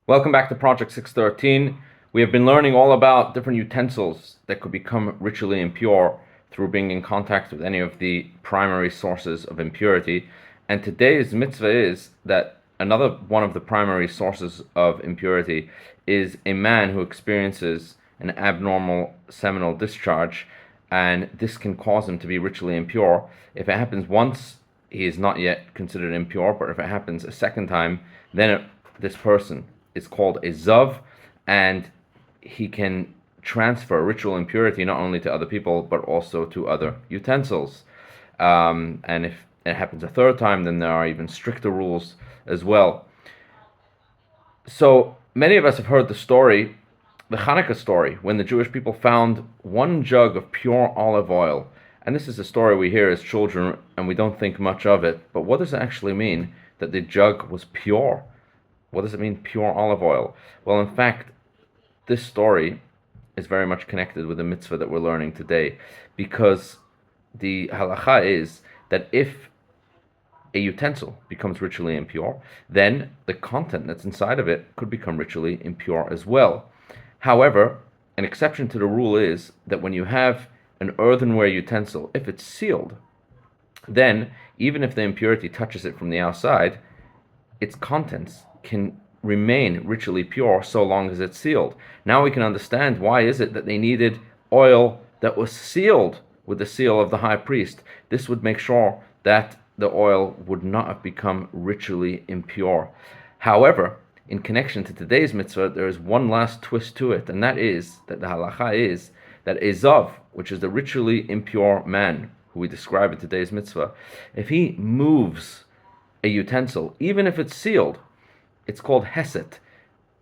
Welcome back to Project 613. We have been learning all about different utensils that could become ritually impure through being in contact with any of the primary sources of impurity. And today's mitzvah is that another one of the primary sources of impurity is a man who experiences an abnormal seminal discharge, and this can cause him to be ritually impure. If it happens once, he is not yet considered impure, but if it happens a second time, then this person is called a zav, and he can transfer ritual impurity not only to other people but also to other utensils. And if it happens a third time, then there are even stricter rules as well. So many of us have heard the story, the Hanukkah story, when the Jewish people found one jug of pure olive oil. And this is a story we hear as children and we don't think much of it. But what does it actually mean that the jug was pure? What does it mean, pure olive oil? Well, in fact, this story is very much connected with the mitzvah that we're learning today, because the halacha is that if a utensil becomes ritually impure, then the content that's inside of it could become ritually impure as well. However, an exception to the rule is that when you have an earthenware utensil, if it's sealed, then even if the impurity touches it from the outside, its contents can remain ritually pure so long as it's sealed. Now we can understand why is it that they needed oil that was sealed with the seal of the high priest. This would make sure that the oil would not have become ritually impure. However, in connection to today's mitzvah, there is one last twist to it, and that is that the halacha is that a zav, which is the ritually impure man who we describe in today's mitzvah, if he moves a utensil, even if it's sealed, it's called heset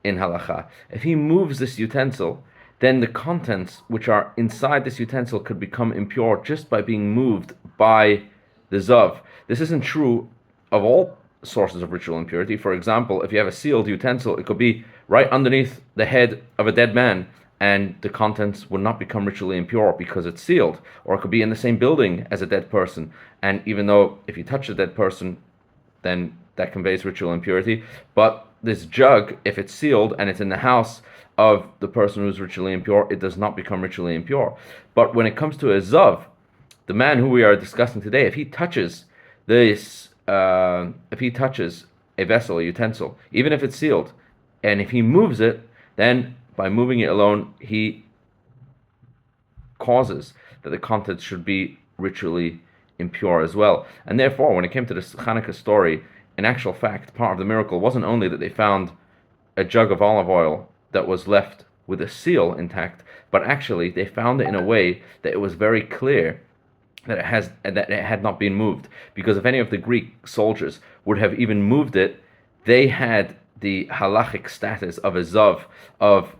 in halacha. If he moves this utensil, then the contents which are inside this utensil could become impure just by being moved by the zav. This isn't true of all sources of ritual impurity. For example, if you have a sealed utensil, it could be right underneath the head of a dead man, and the contents would not become ritually impure because it's sealed. Or it could be in the same building as a dead person, and even though if you touch a dead person, then that conveys ritual impurity. But this jug, if it's sealed and it's in the house of the person who's ritually impure, it does not become ritually impure. But when it comes to a zav, the man who we are discussing today, if he touches this, if he touches a vessel, a utensil, even if it's sealed, and if he moves it, then by moving it alone, he causes that the contents should be ritually impure as well. And therefore, when it came to this Hanukkah story, in actual fact, part of the miracle wasn't only that they found a jug of olive oil that was left with a seal intact, but actually they found it in a way that it was very clear that it had not been moved. Because if any of the Greek soldiers would have even moved it, they had the halachic status of a zav, of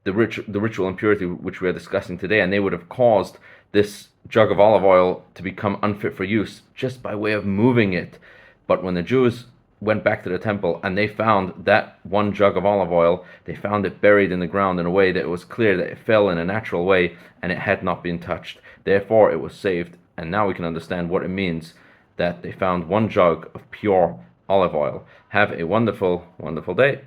the ritual impurity which we are discussing today, and they would have caused this jug of olive oil to become unfit for use just by way of moving it. But when the Jews went back to the temple and they found that one jug of olive oil, they found it buried in the ground in a way that it was clear that it fell in a natural way and it had not been touched. Therefore, it was saved. And now we can understand what it means that they found one jug of pure olive oil. Have a wonderful, wonderful day.